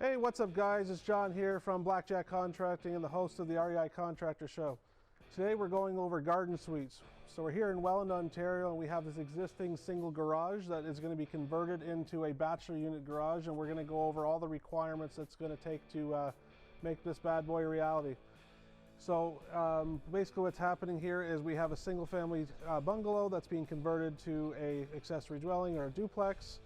Hey, what's up guys? It's John here from Blackjack Contracting and the host of the REI Contractor Show. Today we're going over garden suites. So we're here in Welland, Ontario, and we have this existing single garage that is going to be converted into a bachelor unit garage, and we're going to go over all the requirements that's going to take to make this bad boy a reality. So basically what's happening here is we have a single family bungalow that's being converted to a accessory dwelling or a duplex.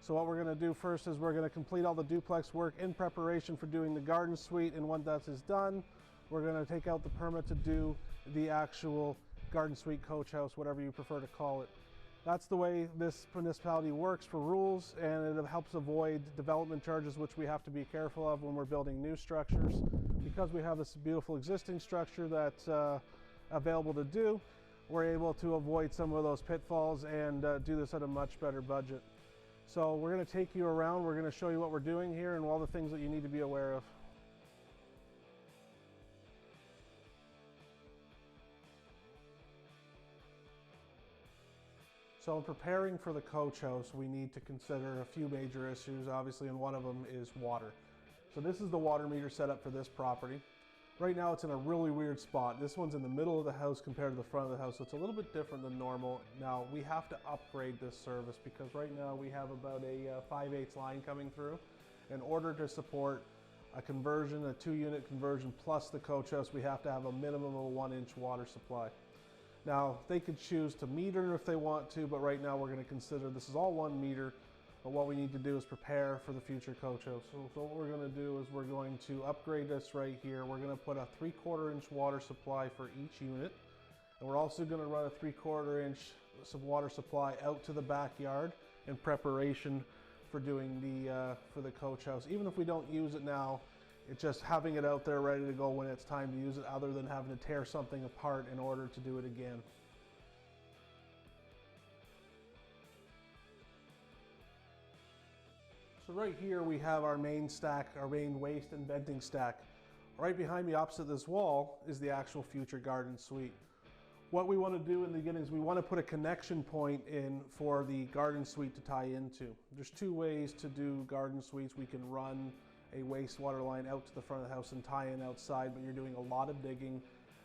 So what we're going to do first is we're going to complete all the duplex work in preparation for doing the garden suite, and when that is done, we're going to take out the permit to do the actual garden suite coach house, whatever you prefer to call it. That's the way this municipality works for rules, and it helps avoid development charges, which we have to be careful of when we're building new structures. Because we have this beautiful existing structure that's available to do, we're able to avoid some of those pitfalls and do this at a much better budget. So we're going to take you around, we're going to show you what we're doing here and all the things that you need to be aware of. So in preparing for the coach house, we need to consider a few major issues, obviously, and one of them is water. So this is the water meter setup for this property. Right now it's in a really weird spot. This one's in the middle of the house compared to the front of the house, so it's a little bit different than normal. Now we have to upgrade this service because right now we have about a 5/8 line coming through. In order to support a conversion, a 2-unit conversion plus the coach house, we have to have a minimum of a 1-inch water supply. Now they could choose to meter if they want to, but right now we're going to consider this is all 1 meter. But what we need to do is prepare for the future coach house. So what we're going to do is we're going to upgrade this right here. We're going to put a 3/4 inch water supply for each unit. And we're also going to run a 3/4 inch water supply out to the backyard in preparation for doing for the coach house. Even if we don't use it now, it's just having it out there ready to go when it's time to use it, other than having to tear something apart in order to do it again. So right here we have our main stack, our main waste and venting stack. Right behind me opposite this wall is the actual future garden suite. What we want to do in the beginning is we want to put a connection point in for the garden suite to tie into. There's 2 ways to do garden suites. We can run a wastewater line out to the front of the house and tie in outside, but you're doing a lot of digging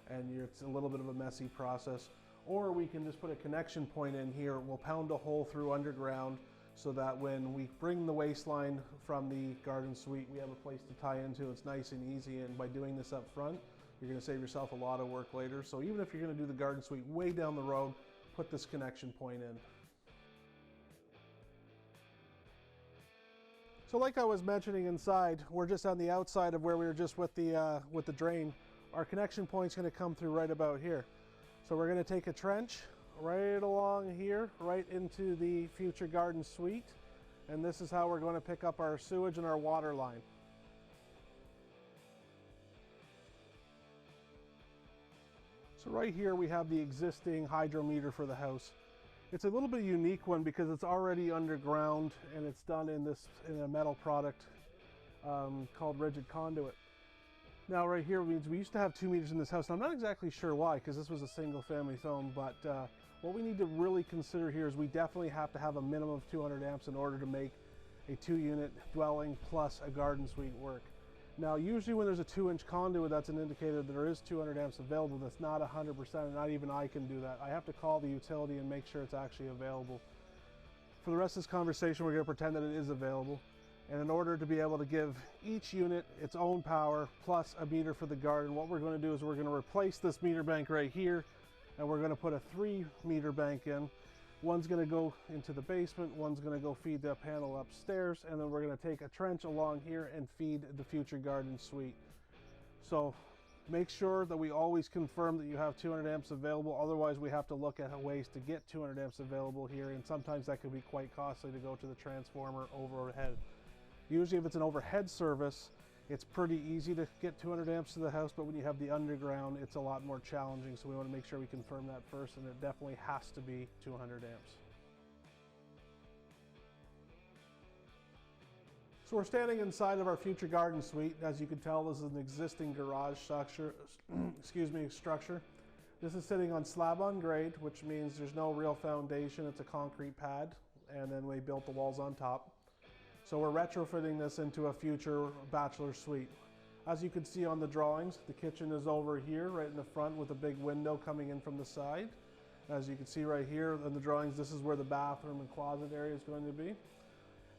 and it's a little bit of a messy process. Or we can just put a connection point in here. We'll pound a hole through underground so that when we bring the waste line from the garden suite, we have a place to tie into. It's nice and easy, and by doing this up front, you're going to save yourself a lot of work later. So even if you're going to do the garden suite way down the road, put this connection point in. So like I was mentioning inside, we're just on the outside of where we were just with the drain. Our connection point's going to come through right about here. So we're going to take a trench right along here, right into the future garden suite. And this is how we're going to pick up our sewage and our water line. So right here we have the existing hydrometer for the house. It's a little bit unique one because it's already underground and it's done in a metal product called rigid conduit. Now right here means we used to have 2 meters in this house, and I'm not exactly sure why, because this was a single family home, but what we need to really consider here is we definitely have to have a minimum of 200 amps in order to make a 2-unit dwelling plus a garden suite work. Now usually when there's a 2-inch conduit, that's an indicator that there is 200 amps available. That's not 100%, and not even I can do that. I have to call the utility and make sure it's actually available. For the rest of this conversation, we're going to pretend that it is available. And in order to be able to give each unit its own power plus a meter for the garden, what we're going to do is we're going to replace this meter bank right here, and we're going to put a 3-meter bank in. One's going to go into the basement, one's going to go feed the panel upstairs, and then we're going to take a trench along here and feed the future garden suite. So make sure that we always confirm that you have 200 amps available. Otherwise we have to look at ways to get 200 amps available here, and sometimes that could be quite costly to go to the transformer overhead. Usually if it's an overhead service, it's pretty easy to get 200 amps to the house, but when you have the underground, it's a lot more challenging. So we want to make sure we confirm that first, and it definitely has to be 200 amps. So we're standing inside of our future garden suite. As you can tell, this is an existing garage structure. structure. This is sitting on slab on grade, which means there's no real foundation. It's a concrete pad, and then we built the walls on top. So we're retrofitting this into a future bachelor suite. As you can see on the drawings, the kitchen is over here right in the front with a big window coming in from the side. As you can see right here in the drawings, this is where the bathroom and closet area is going to be.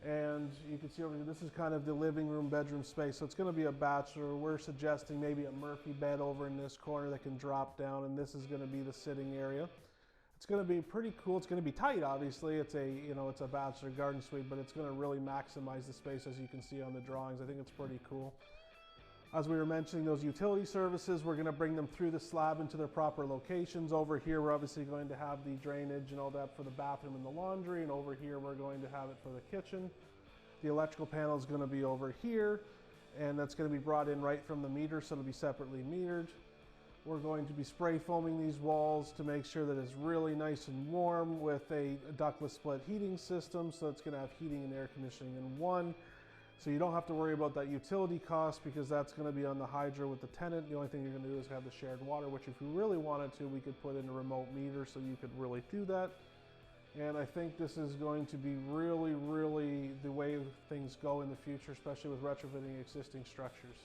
And you can see over here, this is kind of the living room, bedroom space. So it's going to be a bachelor. We're suggesting maybe a Murphy bed over in this corner that can drop down, and this is going to be the sitting area. It's going to be pretty cool. It's going to be tight, obviously. It's a bachelor garden suite, but it's going to really maximize the space, as you can see on the drawings. I think it's pretty cool. As we were mentioning, those utility services, we're going to bring them through the slab into their proper locations. Over here, we're obviously going to have the drainage and all that for the bathroom and the laundry, and over here, we're going to have it for the kitchen. The electrical panel is going to be over here, and that's going to be brought in right from the meter, so it'll be separately metered. We're going to be spray foaming these walls to make sure that it's really nice and warm with a ductless split heating system, so it's going to have heating and air conditioning in one. So you don't have to worry about that utility cost because that's going to be on the hydro with the tenant. The only thing you're going to do is have the shared water, which if you really wanted to, we could put in a remote meter so you could really do that. And I think this is going to be really, really the way things go in the future, especially with retrofitting existing structures.